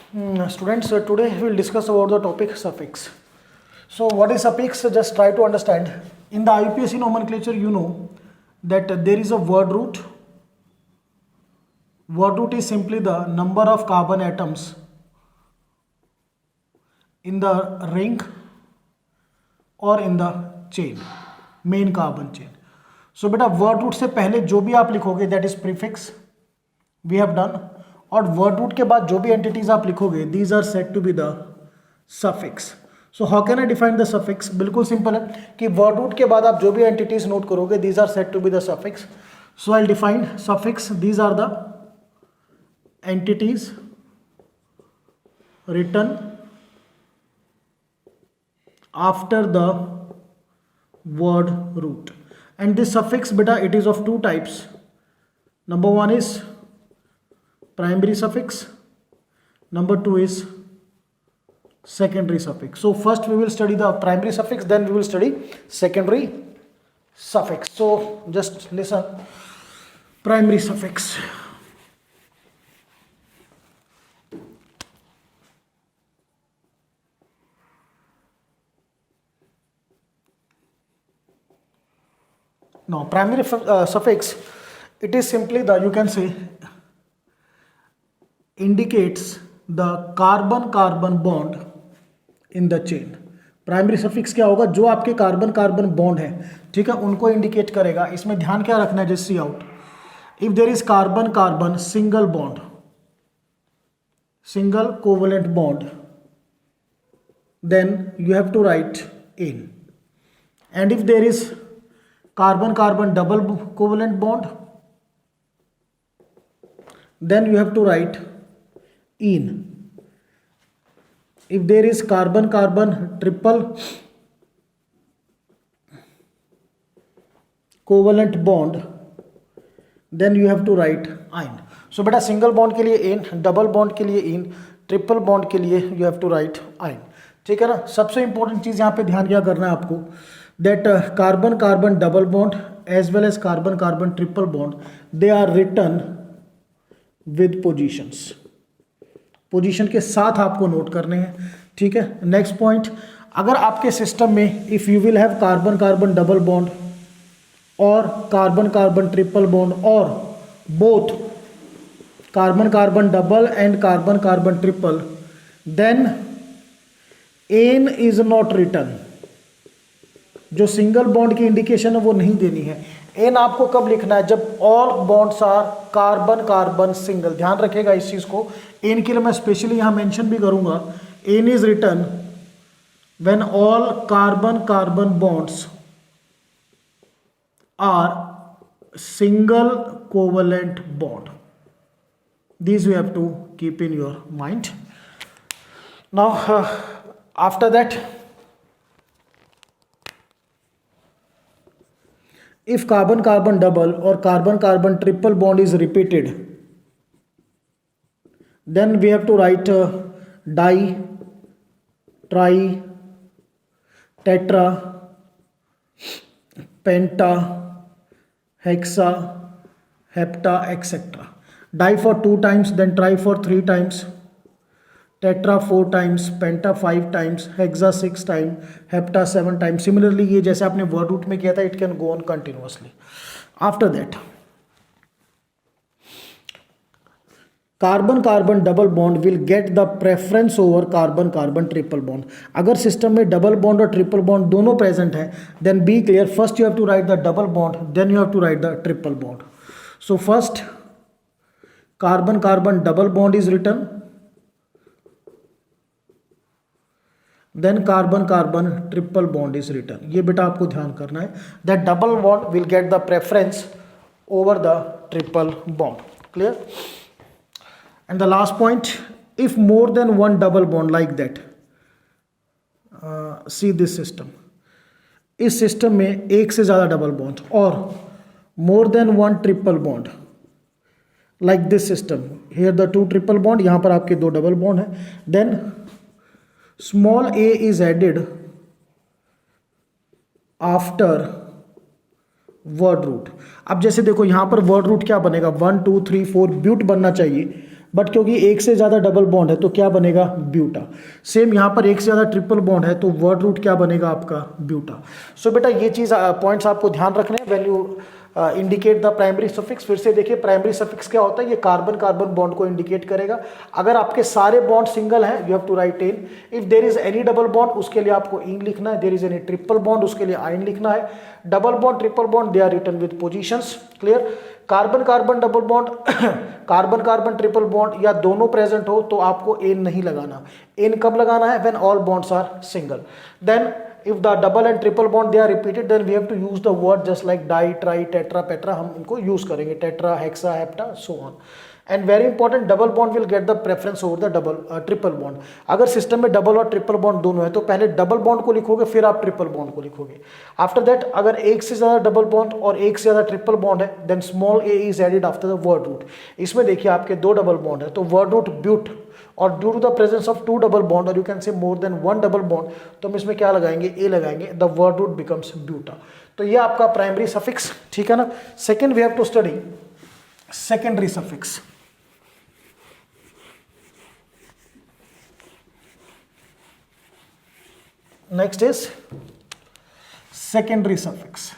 Students, today we will discuss about the topic suffix. So what is suffix? Just try to understand. In the IUPAC nomenclature, you know that there is a word root. Word root is simply the number of carbon atoms in the ring or in the chain, main carbon chain. So बेटा word root से पहले जो भी आप लिखोगे that is prefix, we have done. और word root के बाद जो भी entities आप लिखोगे these are said to be the suffix. So how can I define the suffix? बिल्कुल सिंपल है कि word root के बाद आप जो भी entities नोट करोगे these are said to be the suffix. So I'll define suffix. These are the entities written after the word root. And this suffix beta it is of two types. Number one is primary suffix, number two is secondary suffix. So first we will study the primary suffix, then we will study secondary suffix. So just listen. Primary suffix. Now primary suffix, it is simply the, you can say, indicates the carbon carbon bond in the chain. Primary suffix क्या होगा? जो आपके carbon carbon bond है, ठीक है, उनको indicate करेगा. इसमें ध्यान क्या रखना है? Just see out. If there is carbon carbon single bond, single covalent bond, then you have to write in. And if there is carbon carbon double covalent bond, then you have to write in. If there is carbon carbon triple covalent bond, then you have to write in. So बेटा single bond के लिए in, double bond के लिए in, triple bond के लिए you have to write in. ठीक है ना. सबसे इंपॉर्टेंट चीज यहाँ पे ध्यान क्या करना है आपको, that carbon carbon double bond as well as carbon carbon triple bond, they are written with positions. Position के साथ आपको नोट करने हैं. ठीक है. नेक्स्ट पॉइंट, अगर आपके सिस्टम में if you will have carbon carbon double bond और कार्बन कार्बन ट्रिपल बॉन्ड और both carbon carbon double and carbon carbon triple, then an is not written. जो सिंगल बॉन्ड की इंडिकेशन है वो नहीं देनी है. एन आपको कब लिखना है? जब all bonds are carbon carbon single. ध्यान रखेगा इस चीज को. एन के लिए मैं स्पेशली यहां मेंशन भी करूंगा. An is written when all carbon carbon bonds are single covalent bond. This you have to keep in your mind. Now after that, if carbon carbon double or carbon carbon triple bond is repeated, then we have to write di, tri, tetra, penta, hexa, hepta, etc. Di for 2 times, then tri for 3 times, tetra 4 times, penta 5 times, hexa 6 times, hepta 7 times. Similarly, ये जैसे आपने word root में किया था, it can go on continuously. After that, carbon carbon double bond will get the preference over carbon carbon triple bond. अगर system में double bond और triple bond दोनों प्रेजेंट है, then be clear, first you have to write the double bond, then you have to write the triple bond. So first carbon carbon double bond is written, then carbon carbon triple bond is written. ये बेटा आपको ध्यान करना है. That double bond will get the preference over the triple bond. Clear. And the last point, if more than one double bond like that, see this system. इस system में एक से ज्यादा डबल बॉन्ड और मोर than one triple bond like this system, here the 2 triple bond, यहां पर आपके 2 double bond है, then small a is added after word root. अब जैसे देखो यहां पर word root क्या बनेगा? 1 2 3 4 ब्यूट बनना चाहिए. बट क्योंकि एक से ज़्यादा डबल बॉन्ड है तो क्या बनेगा, ब्यूटा। सेम यहाँ पर एक से ज़्यादा ट्रिपल बॉन्ड है तो वर्ड रूट क्या बनेगा आपका, ब्यूटा। सो बेटा ये चीज़ पॉइंट्स आपको ध्यान रखने हैं when you indicate the primary suffix. फिर से देखिए प्राइमरी सफिक्स क्या होता है, ये कार्बन कार्बन बॉन्ड को इंडिकेट करेगा। अगर आपके सारे बॉन्ड सिंगल हैं you have to write in. If there is any double bond उसके लिए आपको इन लिखना है, there is any triple bond उसके लिए आइन लिखना है। Double bond triple bond they are written with positions, clear. Carbon carbon double bond carbon carbon triple bond या दोनों प्रेजेंट हो तो आपको एन नहीं लगाना। एन कब लगाना है, when all bonds are single. Then if the double and triple bond they are repeated then we have to use the word just like di, tri, tetra, petra, हम इनको यूज करेंगे, tetra, hexa, hepta, so on. And very important, double bond will get the preference over the triple bond. अगर system में double और triple bond दोनों है तो पहले डबल बॉन्ड को लिखोगे फिर आप ट्रिपल बॉन्ड को लिखोगे। आफ्टर दैट अगर एक से ज्यादा डबल बॉन्ड और एक से ज्यादा ट्रिपल बॉन्ड है then small a is added after the word root. इसमें देखिए आपके दो डबल बॉन्ड है तो वर्ड रूट ब्यूट, और due to the presence of two double bond और you can say more than one double bond तो हम इसमें क्या लगाएंगे, ए लगाएंगे, the word root becomes buta. तो ये आपका प्राइमरी सफिक्स, ठीक है ना। Second we have to study secondary suffix. Next is secondary suffix.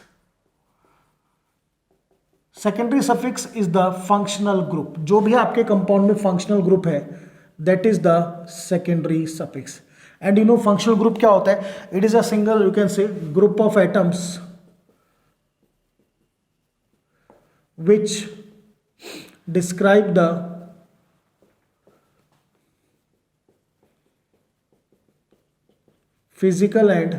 Secondary suffix is the functional group. जो भी आपके कंपाउंड में फंक्शनल ग्रुप है that is the secondary suffix. And you know functional group क्या होता है, it is a single you can say group of atoms which describe the physical and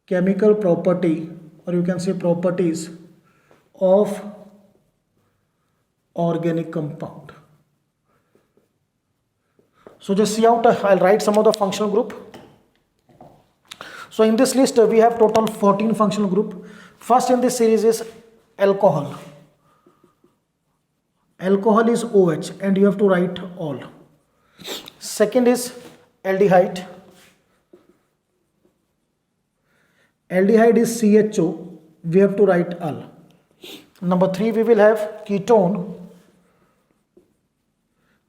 chemical property or you can say properties of organic compound. So just see out, I'll write some of the functional group. So in this list we have total 14 functional group. First in this series is alcohol. Alcohol is OH and you have to write all. Second is aldehyde. Aldehyde is CHO, we have to write al. Number 3 we will have ketone.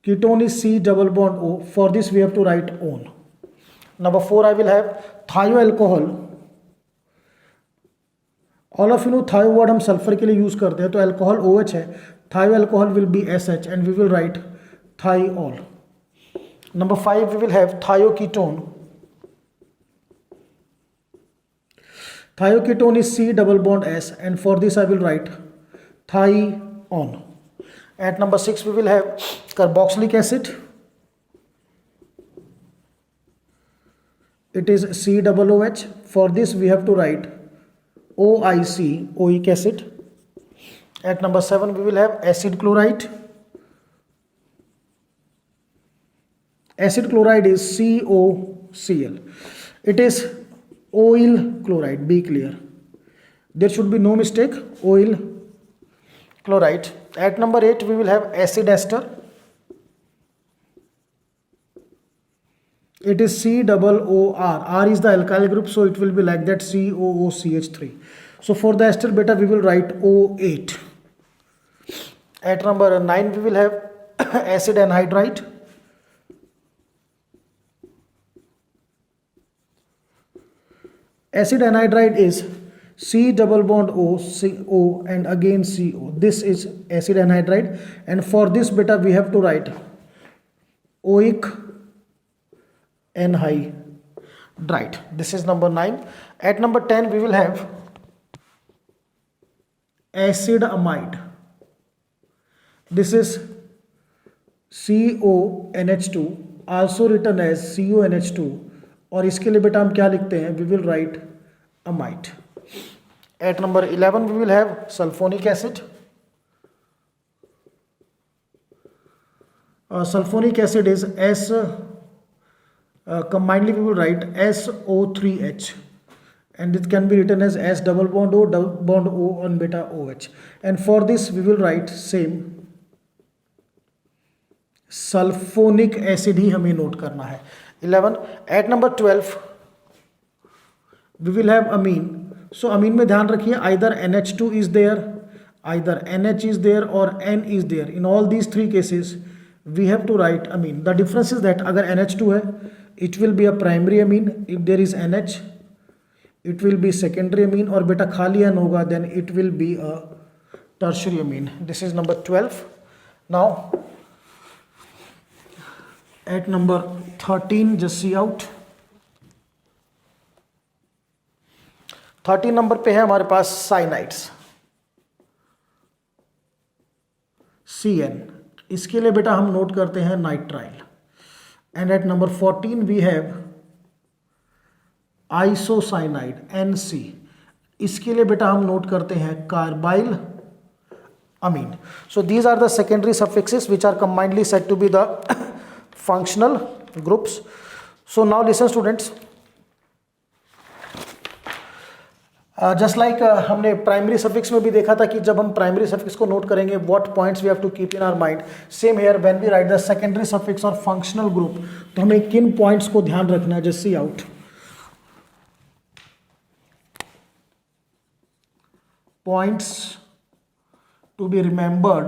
Ketone is C double bond O. For this we have to write on. Number 4 I will have thioalcohol. All of you know thio word हम sulphur के लिए use करते हैं तो alcohol OH है, thioalcohol will be SH and we will write thiol. Number 5 we will have thioketone. Thioketone is C double bond S and for this I will write thion. At number 6 we will have carboxylic acid. It is C double OH. For this we have to write OIC, oic acid. At number 7 we will have acid chloride. Acid chloride is COCl. It is oil chloride, be clear. There should be no mistake, oil chloride. At number 8 we will have acid ester. It is C double O R. R is the alkyl group so it will be like that, COOCH3. So for the ester beta we will write O8. At number 9 we will have acid anhydride. Acid anhydride is C double bond O, CO and again CO. This is acid anhydride and for this beta we have to write oic anhydride. This is number 9. At number 10 we will have acid amide. This is CONH2 also written as CONH2 और इसके लिए बेटा हम क्या लिखते हैं, we will write amide. At number 11 we will have sulfonic acid. Sulfonic acid is S, combinedly we will write SO3H and it can be written as S double bond O double bond O on beta OH and for this we will write same sulfonic acid ही हमें note करना है. 11. At number 12 we will have amine. So amine में ध्यान रखिए either NH2 is there either NH is there or N is there. In all these three cases we have to write amine. The difference is that अगर NH2 है it will be a primary amine. If there is NH it will be secondary amine, और बेटा खाली N होगा then it will be a tertiary amine. This is number 12. Now at number 13 just see out. 13 number पे है हमारे पास cyanides CN. इसके लिए बेटा हम नोट करते हैं nitrile. And at number 14 we have isocyanide NC. इसके लिए बेटा हम नोट करते हैं carbyl amine. So these are the secondary suffixes which are combinedly said to be the functional groups. So now listen students. Just like हमने primary suffix में भी देखा था कि जब हम प्राइमरी सफिक्स को नोट करेंगे what points we have to keep in our mind. Same here when we write the secondary suffix और फंक्शनल ग्रुप, तो हमें किन पॉइंट्स को ध्यान रखना है. Just see out. Points to be remembered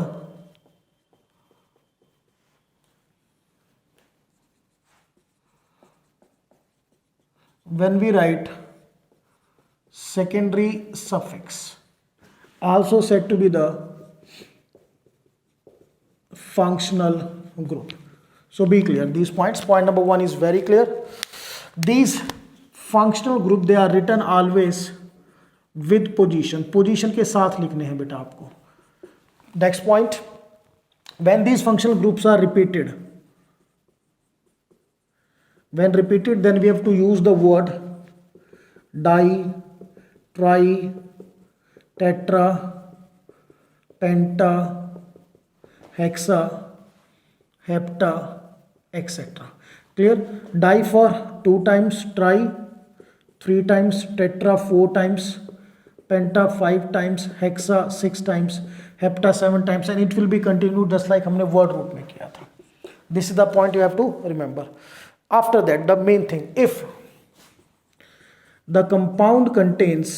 when we write secondary suffix, also said to be the functional group. So be clear these points. Point number 1 is very clear. These functional group they are written always with position के साथ लिखने हैं बेटा आपको. Next point, when these functional groups are repeated, when repeated then we have to use the word di, tri, tetra, penta, hexa, hepta, etcetera. Clear. Di for 2 times, tri 3 times, tetra 4 times, penta 5 times, hexa 6 times, hepta 7 times, and it will be continued just like हमने word रूप में किया था. This is the point you have to remember. After that, the main thing, if the compound contains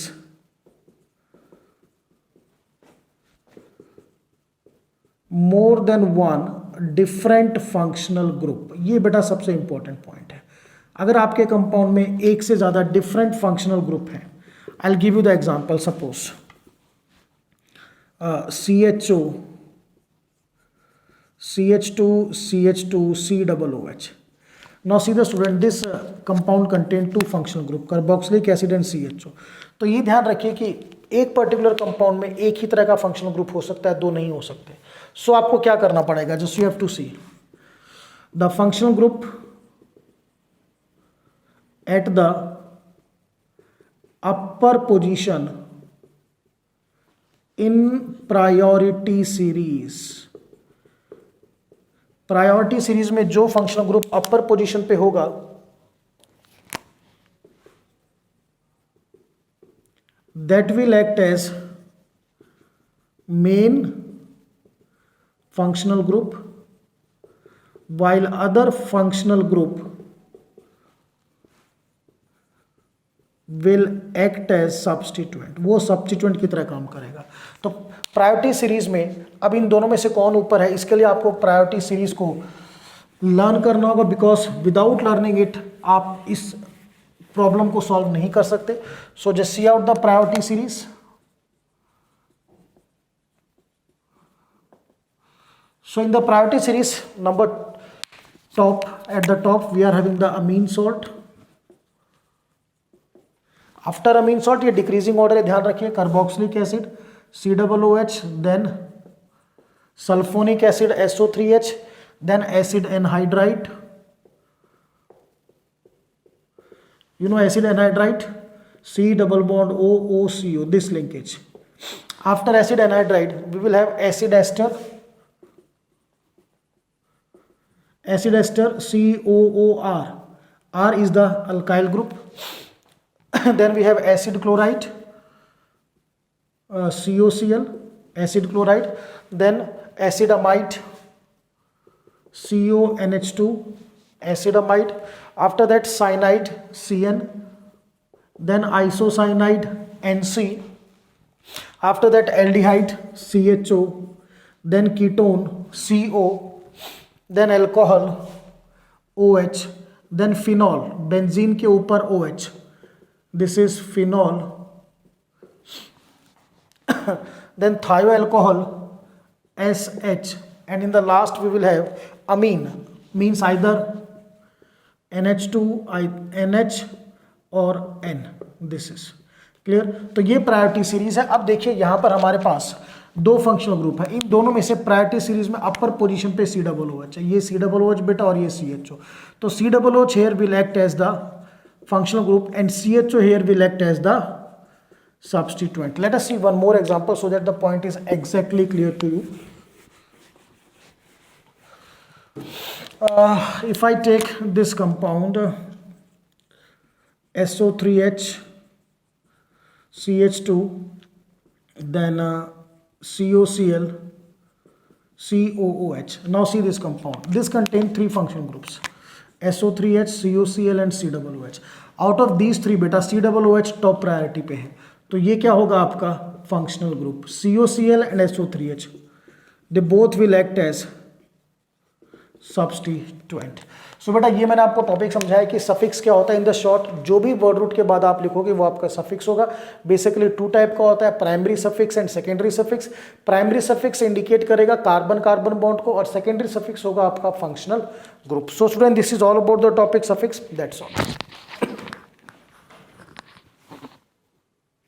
more than one different functional group, ये बेटा सबसे important point है. अगर आपके कंपाउंड में एक से ज्यादा डिफरेंट फंक्शनल ग्रुप हैं, I will give you the example. Suppose CHO, CH2, CH2, COOH. Now see the student, this compound contain 2 functional group, carboxylic acid and CHO. तो ये ध्यान रखिए कि एक पर्टिकुलर कंपाउंड में एक ही तरह का फंक्शनल ग्रुप हो सकता है, 2 नहीं हो सकते. सो आपको क्या करना पड़ेगा, just you have to see the functional group at the upper position in priority series. Priority series में जो फंक्शनल ग्रुप अपर पोजीशन पे होगा that will act as main functional group, while other functional group will act as substituent. वो substituent की तरह काम करेगा. तो प्रायोरिटी सीरीज में अब इन दोनों में से कौन ऊपर है, इसके लिए आपको प्रायोरिटी सीरीज को लर्न करना होगा, बिकॉज विदाउट लर्निंग इट आप इस प्रॉब्लम को सॉल्व नहीं कर सकते. So just see out the priority series. So in the priority series, number top, at the top we are having the amine salt. After amine salt ये decreasing order है, ध्यान रखिए. carboxylic acid COOH, then sulfonic acid SO3H, then acid anhydride. You know acid anhydride, C double bond OOCO, this linkage. After acid anhydride we will have acid ester. Acid ester COOR. R is the alkyl group. Then we have acid chloride, COCl, acid chloride. Then acid amide, CONH2, acid amide. After that cyanide, CN. Then isocyanide, NC. After that aldehyde CHO, then ketone CO, then alcohol OH, then phenol, benzene के ऊपर OH, this is phenol, then thioalcohol SH, and in the last we will have amine, means either NH2 NH और N, this is clear. तो ये priority series है। अब देखिए यहाँ पर हमारे पास दो फंक्शनल ग्रुप है, इन दोनों में से प्रायोरिटी सीरीज में अपर पोजीशन पे COOH है, ये COOH बेटा और ये CHO। तो COOH here will act as the functional group and CHO here will act as the substituent. Let us see one more example so that the point is exactly clear to you. If I take this compound SO3H CH2, then COCl COOH. Now see this compound. This contains three functional groups: SO3H, COCl and COOH. Out of these three बेटा COOH top priority पे है, तो ये क्या होगा आपका functional group COCl and SO3H. They both will act as substituent. So बेटा ये मैंने आपको टॉपिक समझाया कि सफिक्स क्या होता है। इन द शॉर्ट जो भी वर्ड रूट के बाद आप लिखोगे वो आपका सफिक्स होगा। बेसिकली टू टाइप का होता है, primary suffix and secondary suffix. Primary suffix indicate करेगा कार्बन कार्बन बॉन्ड को और सेकेंडरी सफिक्स होगा आपका functional group. So student this is all about the topic suffix, that's all.